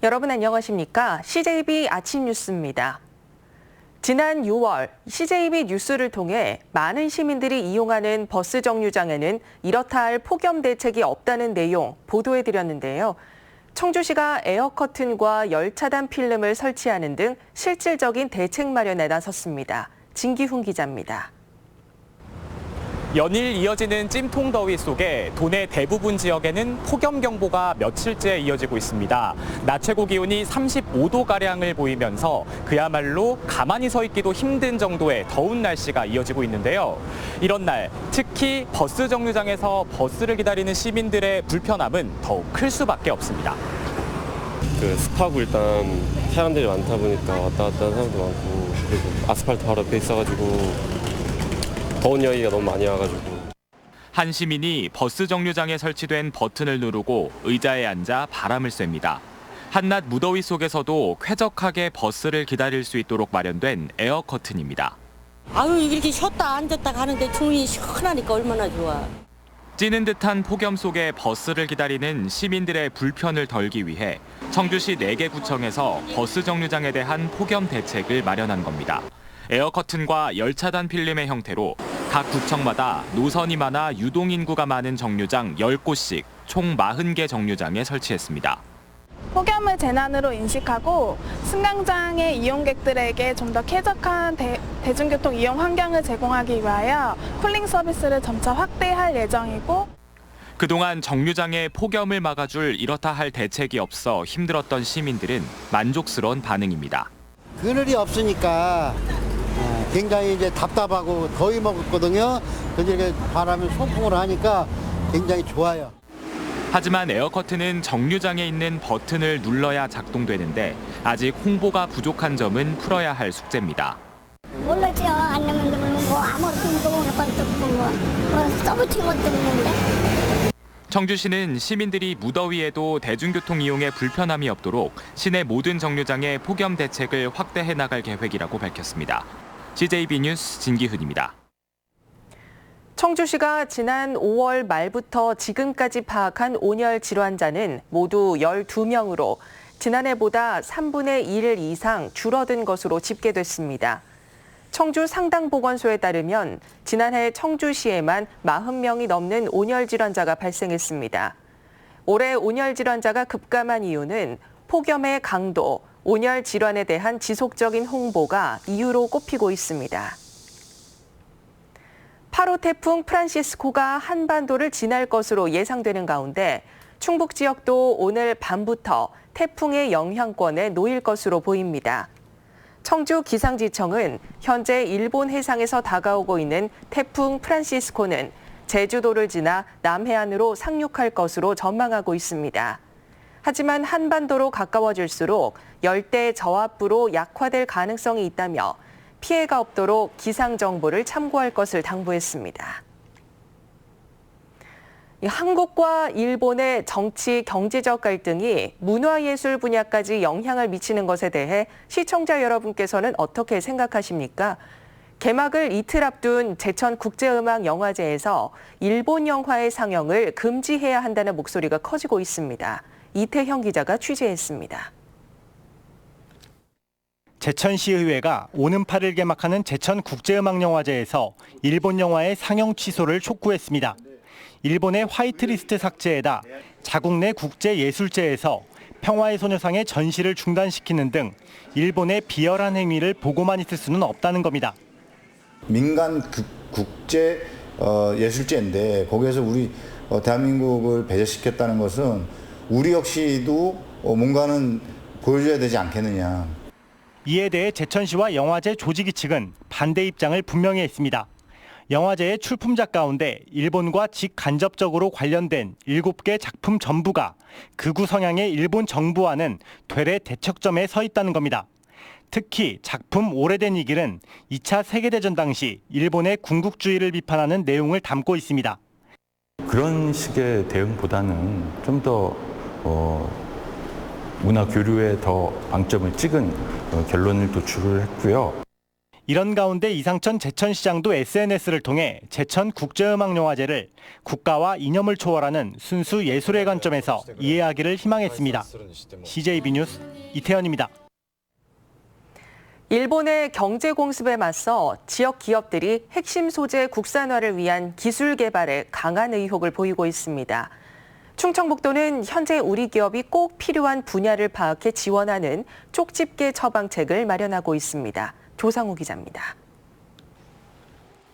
여러분 안녕하십니까? CJB 아침 뉴스입니다. 지난 6월 CJB 뉴스를 통해 많은 시민들이 이용하는 버스 정류장에는 이렇다 할 폭염 대책이 없다는 내용 보도해드렸는데요. 청주시가 에어커튼과 열차단 필름을 설치하는 등 실질적인 대책 마련에 나섰습니다. 진기훈 기자입니다. 연일 이어지는 찜통 더위 속에 도내 대부분 지역에는 폭염경보가 며칠째 이어지고 있습니다. 낮 최고 기온이 35도가량을 보이면서 그야말로 가만히 서 있기도 힘든 정도의 더운 날씨가 이어지고 있는데요. 이런 날 특히 버스 정류장에서 버스를 기다리는 시민들의 불편함은 더욱 클 수밖에 없습니다. 습하고 일단 사람들이 많다 보니까 왔다 갔다 하는 사람도 많고, 그리고 아스팔트 바로 옆에 있어가지고 더운 열기가 너무 많이 와가지고. 한 시민이 버스 정류장에 설치된 버튼을 누르고 의자에 앉아 바람을 쐐니다. 한낮 무더위 속에서도 쾌적하게 버스를 기다릴 수 있도록 마련된 에어커튼입니다. 아유, 이렇게 쉬었다 앉았다 가는데 주문이 시원하니까 얼마나 좋아. 찌는 듯한 폭염 속에 버스를 기다리는 시민들의 불편을 덜기 위해 청주시 4개 구청에서 버스 정류장에 대한 폭염 대책을 마련한 겁니다. 에어커튼과 열차단 필름의 형태로 각 구청마다 노선이 많아 유동인구가 많은 정류장 10곳씩 총 40개 정류장에 설치했습니다. 폭염을 재난으로 인식하고 승강장의 이용객들에게 좀 더 쾌적한 대중교통 이용 환경을 제공하기 위하여 쿨링 서비스를 점차 확대할 예정이고, 그동안 정류장에 폭염을 막아줄 이렇다 할 대책이 없어 힘들었던 시민들은 만족스러운 반응입니다. 그늘이 없으니까 굉장히 이제 답답하고 더위 먹었거든요. 그런데 이렇게 바람이 소풍을 하니까 굉장히 좋아요. 하지만 에어커튼은 정류장에 있는 버튼을 눌러야 작동되는데 아직 홍보가 부족한 점은 풀어야 할 숙제입니다. 몰랐죠. 안 내면 뭐 아무것도 뭐 써붙인 것도 없는데. 청주시는 시민들이 무더위에도 대중교통 이용에 불편함이 없도록 시내 모든 정류장에 폭염 대책을 확대해 나갈 계획이라고 밝혔습니다. CJB 뉴스 진기훈입니다. 청주시가 지난 5월 말부터 지금까지 파악한 온열 질환자는 모두 12명으로 지난해보다 3분의 1 이상 줄어든 것으로 집계됐습니다. 청주 상당보건소에 따르면 지난해 청주시에만 40명이 넘는 온열 질환자가 발생했습니다. 올해 온열 질환자가 급감한 이유는 폭염의 강도, 온열 질환에 대한 지속적인 홍보가 이유로 꼽히고 있습니다. 8호 태풍 프란시스코가 한반도를 지날 것으로 예상되는 가운데 충북 지역도 오늘 밤부터 태풍의 영향권에 놓일 것으로 보입니다. 청주 기상지청은 현재 일본 해상에서 다가오고 있는 태풍 프란시스코는 제주도를 지나 남해안으로 상륙할 것으로 전망하고 있습니다. 하지만 한반도로 가까워질수록 열대 저압부로 약화될 가능성이 있다며 피해가 없도록 기상정보를 참고할 것을 당부했습니다. 한국과 일본의 정치, 경제적 갈등이 문화예술 분야까지 영향을 미치는 것에 대해 시청자 여러분께서는 어떻게 생각하십니까? 개막을 이틀 앞둔 제천국제음악영화제에서 일본 영화의 상영을 금지해야 한다는 목소리가 커지고 있습니다. 이태형 기자가 취재했습니다. 제천시의회가 오는 8일 개막하는 제천국제음악영화제에서 일본 영화의 상영 취소를 촉구했습니다. 일본의 화이트리스트 삭제에다 자국 내 국제예술제에서 평화의 소녀상의 전시를 중단시키는 등 일본의 비열한 행위를 보고만 있을 수는 없다는 겁니다. 민간 국제 예술제인데 거기에서 우리 대한민국을 배제시켰다는 것은 우리 역시도 뭔가는 보여줘야 되지 않겠느냐. 이에 대해 제천시와 영화제 조직위 측은 반대 입장을 분명히 했습니다. 영화제의 출품작 가운데 일본과 직간접적으로 관련된 7개 작품 전부가 극우 성향의 일본 정부와는 되레 대척점에 서 있다는 겁니다. 특히 작품 오래된 이 길은 2차 세계대전 당시 일본의 군국주의를 비판하는 내용을 담고 있습니다. 그런 식의 대응보다는 좀 더 문화 교류에 더 방점을 찍은 결론을 도출을 했고요. 이런 가운데 이상천 제천시장도 SNS를 통해 제천 국제음악영화제를 국가와 이념을 초월하는 순수 예술의 관점에서 이해하기를 희망했습니다. CJB 뉴스 이태현입니다. 일본의 경제 공습에 맞서 지역 기업들이 핵심 소재 국산화를 위한 기술 개발에 강한 의욕을 보이고 있습니다. 충청북도는 현재 우리 기업이 꼭 필요한 분야를 파악해 지원하는 쪽집게 처방책을 마련하고 있습니다. 조상우 기자입니다.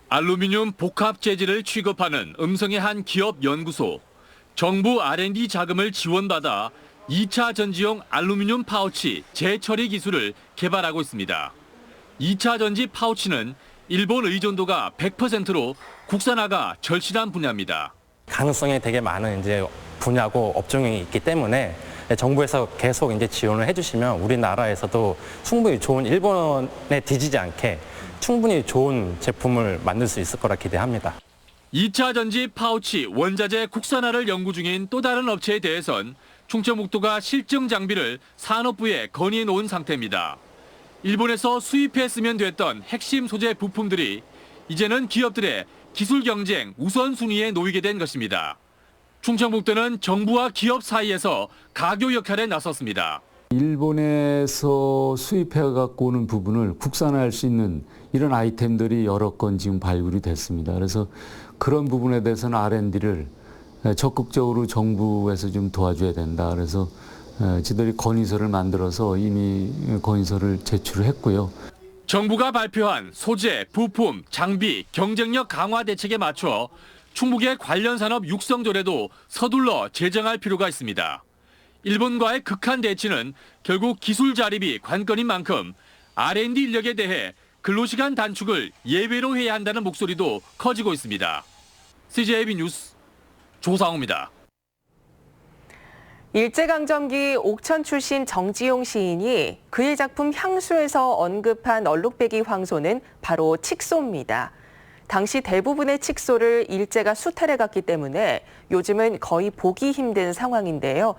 알루미늄 복합 재질을 취급하는 음성의 한 기업 연구소. 정부 R&D 자금을 지원받아 2차 전지용 알루미늄 파우치 재처리 기술을 개발하고 있습니다. 2차 전지 파우치는 일본 의존도가 100%로 국산화가 절실한 분야입니다. 가능성이 되게 많은 분야고 업종이 있기 때문에 정부에서 계속 지원을 해주시면 우리나라에서도 충분히 좋은 일본에 뒤지지 않게 충분히 좋은 제품을 만들 수 있을 거라 기대합니다. 2차 전지 파우치 원자재 국산화를 연구 중인 또 다른 업체에 대해선 충청북도가 실증 장비를 산업부에 건의해 놓은 상태입니다. 일본에서 수입해 쓰면 됐던 핵심 소재 부품들이 이제는 기업들의 기술 경쟁 우선순위에 놓이게 된 것입니다. 충청북도는 정부와 기업 사이에서 가교 역할에 나섰습니다. 일본에서 수입해 갖고 오는 부분을 국산화할 수 있는 이런 아이템들이 여러 건 지금 발굴이 됐습니다. 그래서 그런 부분에 대해서는 R&D를 적극적으로 정부에서 좀 도와줘야 된다. 그래서 지들이 건의서를 만들어서 이미 건의서를 제출을 했고요. 정부가 발표한 소재, 부품, 장비, 경쟁력 강화 대책에 맞춰 충북의 관련 산업 육성조례도 서둘러 제정할 필요가 있습니다. 일본과의 극한 대치는 결국 기술 자립이 관건인 만큼 R&D 인력에 대해 근로시간 단축을 예외로 해야 한다는 목소리도 커지고 있습니다. CJB 뉴스 조상우입니다. 일제강점기 옥천 출신 정지용 시인이 그의 작품 향수에서 언급한 얼룩배기 황소는 바로 칙소입니다. 당시 대부분의 칙소를 일제가 수탈해 갔기 때문에 요즘은 거의 보기 힘든 상황인데요.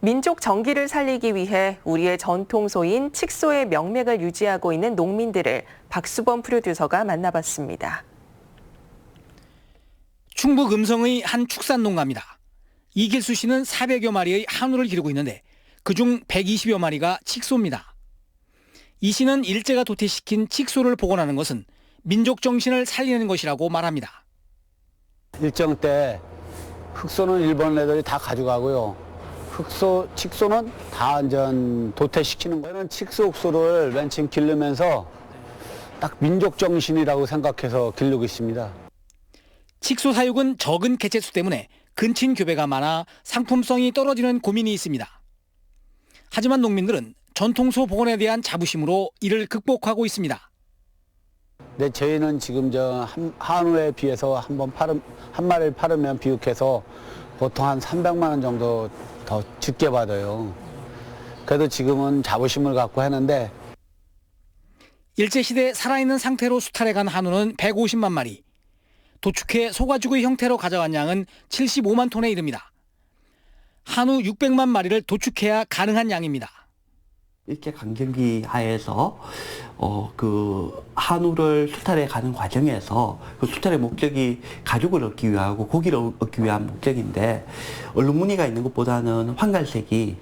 민족 정기를 살리기 위해 우리의 전통소인 칙소의 명맥을 유지하고 있는 농민들을 박수범 프로듀서가 만나봤습니다. 충북 음성의 한 축산 농가입니다. 이길수 씨는 400여 마리의 한우를 기르고 있는데 그중 120여 마리가 칙소입니다. 이 씨는 일제가 도태시킨 칙소를 복원하는 것은 민족 정신을 살리는 것이라고 말합니다. 일정 때 흑소는 일본 애들이 다 가져가고요. 칙소는 다 완전 도태시키는 거예요. 칙소 흑소를 맨 처음 기르면서 딱 민족 정신이라고 생각해서 기르고 있습니다. 칙소 사육은 적은 개체수 때문에 근친 교배가 많아 상품성이 떨어지는 고민이 있습니다. 하지만 농민들은 전통소 복원에 대한 자부심으로 이를 극복하고 있습니다. 네, 저희는 지금 한우에 비해서 한 마리를 팔으면 비육해서 보통 한 300만 원 정도 더 적게 받아요. 그래도 지금은 자부심을 갖고 하는데 일제시대 살아있는 상태로 수탈해간 한우는 150만 마리, 도축해 소가죽의 형태로 가져간 양은 75만 톤에 이릅니다. 한우 600만 마리를 도축해야 가능한 양입니다. 일제강점기 하에서 그 한우를 수탈해 가는 과정에서 그 수탈의 목적이 가죽을 얻기 위하고 고기를 얻기 위한 목적인데 얼룩무늬가 있는 것보다는 황갈색이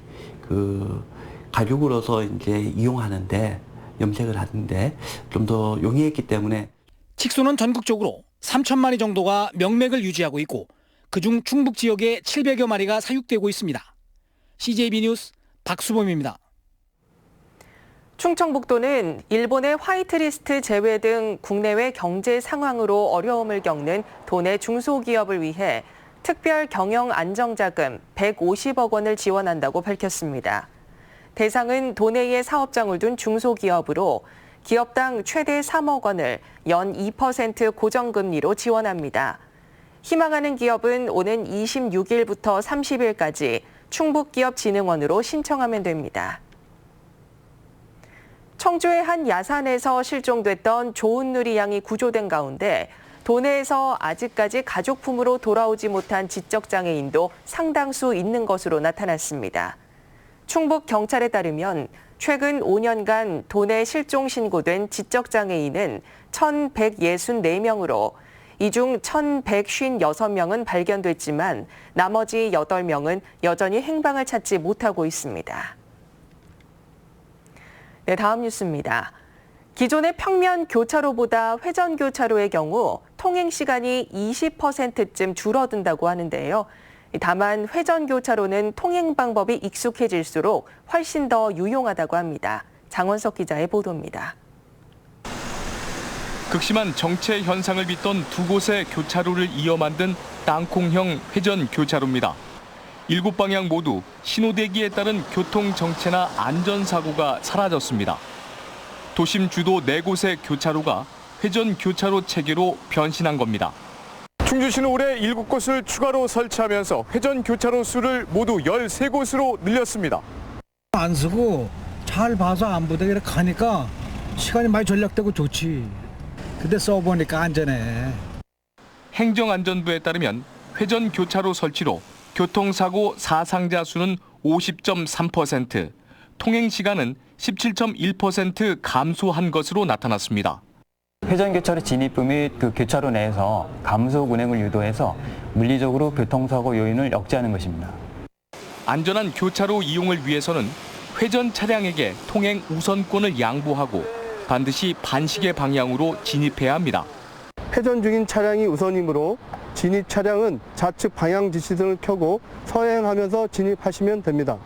그 가죽으로서 이용하는데 염색을 하는데 좀 더 용이했기 때문에 칙소는 전국적으로 3천 마리 정도가 명맥을 유지하고 있고 그중 충북 지역에 700여 마리가 사육되고 있습니다. CJB 뉴스 박수범입니다. 충청북도는 일본의 화이트리스트 제외 등 국내외 경제 상황으로 어려움을 겪는 도내 중소기업을 위해 특별 경영 안정자금 150억 원을 지원한다고 밝혔습니다. 대상은 도내에 사업장을 둔 중소기업으로 기업당 최대 3억 원을 연 2% 고정금리로 지원합니다. 희망하는 기업은 오는 26일부터 30일까지 충북기업진흥원으로 신청하면 됩니다. 청주의 한 야산에서 실종됐던 조은누리 양이 구조된 가운데 도내에서 아직까지 가족품으로 돌아오지 못한 지적장애인도 상당수 있는 것으로 나타났습니다. 충북경찰에 따르면 최근 5년간 도내 실종 신고된 지적장애인은 1,164명으로 이 중 1,156명은 발견됐지만 나머지 8명은 여전히 행방을 찾지 못하고 있습니다. 네, 다음 뉴스입니다. 기존의 평면 교차로보다 회전 교차로의 경우 통행 시간이 20%쯤 줄어든다고 하는데요. 다만 회전 교차로는 통행 방법이 익숙해질수록 훨씬 더 유용하다고 합니다. 장원석 기자의 보도입니다. 극심한 정체 현상을 빚던 두 곳의 교차로를 이어 만든 땅콩형 회전 교차로입니다. 7방향 모두 신호대기에 따른 교통 정체나 안전사고가 사라졌습니다. 도심 주도 4곳의 교차로가 회전 교차로 체계로 변신한 겁니다. 충주시는 올해 7곳을 추가로 설치하면서 회전 교차로 수를 모두 13곳으로 늘렸습니다. 안 쓰고 잘 봐서 안 보되게 가니까 시간이 많이 절약되고 좋지. 근데 써보니까 안전해. 행정안전부에 따르면 회전 교차로 설치로 교통사고 사상자 수는 50.3%, 통행시간은 17.1% 감소한 것으로 나타났습니다. 회전교차로 진입부 및 그 교차로 내에서 감속 운행을 유도해서 물리적으로 교통사고 요인을 억제하는 것입니다. 안전한 교차로 이용을 위해서는 회전 차량에게 통행 우선권을 양보하고 반드시 반시계 방향으로 진입해야 합니다. 회전 중인 차량이 우선이므로 진입 차량은 좌측 방향 지시등을 켜고 서행하면서 진입하시면 됩니다.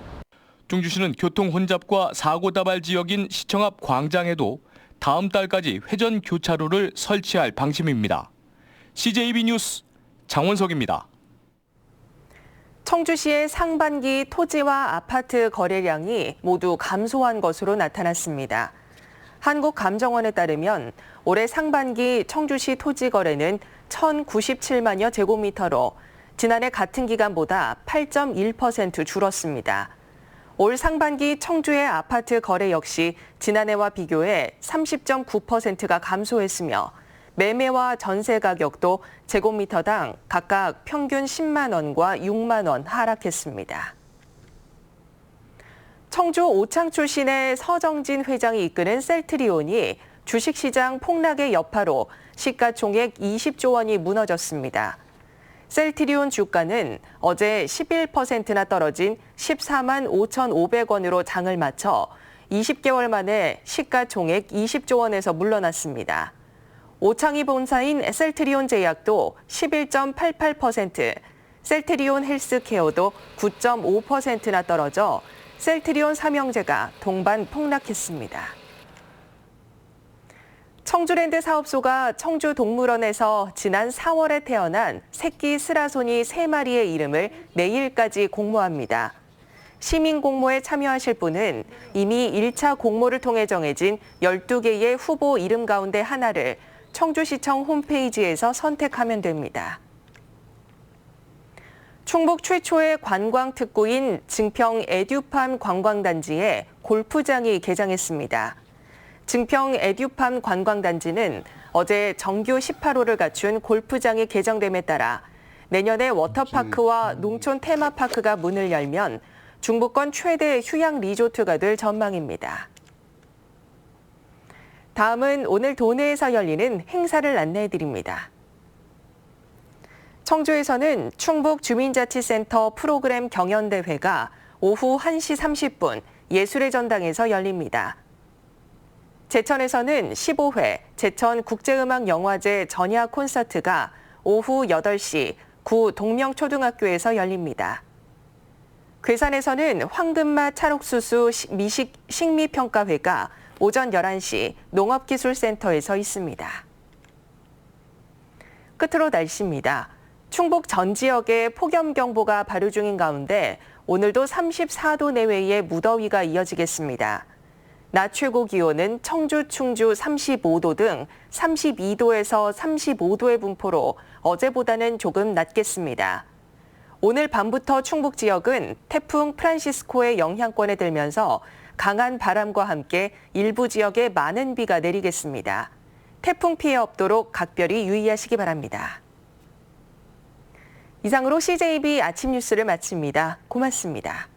충주시는 교통 혼잡과 사고 다발 지역인 시청 앞 광장에도 다음 달까지 회전 교차로를 설치할 방침입니다. CJB 뉴스 장원석입니다. 청주시의 상반기 토지와 아파트 거래량이 모두 감소한 것으로 나타났습니다. 한국감정원에 따르면 올해 상반기 청주시 토지 거래는 1,097만여 제곱미터로 지난해 같은 기간보다 8.1% 줄었습니다. 올 상반기 청주의 아파트 거래 역시 지난해와 비교해 30.9%가 감소했으며 매매와 전세 가격도 제곱미터당 각각 평균 10만 원과 6만 원 하락했습니다. 청주 오창 출신의 서정진 회장이 이끄는 셀트리온이 주식시장 폭락의 여파로 시가총액 20조 원이 무너졌습니다. 셀트리온 주가는 어제 11%나 떨어진 14만 5,500원으로 장을 마쳐 20개월 만에 시가총액 20조 원에서 물러났습니다. 오창이 본사인 셀트리온 제약도 11.88%, 셀트리온 헬스케어도 9.5%나 떨어져 셀트리온 삼형제가 동반 폭락했습니다. 청주랜드 사업소가 청주동물원에서 지난 4월에 태어난 새끼 스라소니 3마리의 이름을 내일까지 공모합니다. 시민 공모에 참여하실 분은 이미 1차 공모를 통해 정해진 12개의 후보 이름 가운데 하나를 청주시청 홈페이지에서 선택하면 됩니다. 충북 최초의 관광특구인 증평 에듀팜 관광단지에 골프장이 개장했습니다. 증평 에듀팜 관광단지는 어제 정규 18호를 갖춘 골프장이 개장됨에 따라 내년에 워터파크와 농촌 테마파크가 문을 열면 중부권 최대 휴양 리조트가 될 전망입니다. 다음은 오늘 도내에서 열리는 행사를 안내해드립니다. 청주에서는 충북 주민자치센터 프로그램 경연대회가 오후 1시 30분 예술의 전당에서 열립니다. 제천에서는 15회 제천국제음악영화제 전야 콘서트가 오후 8시 구 동명초등학교에서 열립니다. 괴산에서는 황금맛 찰옥수수 식미평가회가 오전 11시 농업기술센터에서 있습니다. 끝으로 날씨입니다. 충북 전 지역에 폭염경보가 발효 중인 가운데 오늘도 34도 내외의 무더위가 이어지겠습니다. 낮 최고 기온은 청주, 충주 35도 등 32도에서 35도의 분포로 어제보다는 조금 낮겠습니다. 오늘 밤부터 충북 지역은 태풍 프란시스코의 영향권에 들면서 강한 바람과 함께 일부 지역에 많은 비가 내리겠습니다. 태풍 피해 없도록 각별히 유의하시기 바랍니다. 이상으로 CJB 아침 뉴스를 마칩니다. 고맙습니다.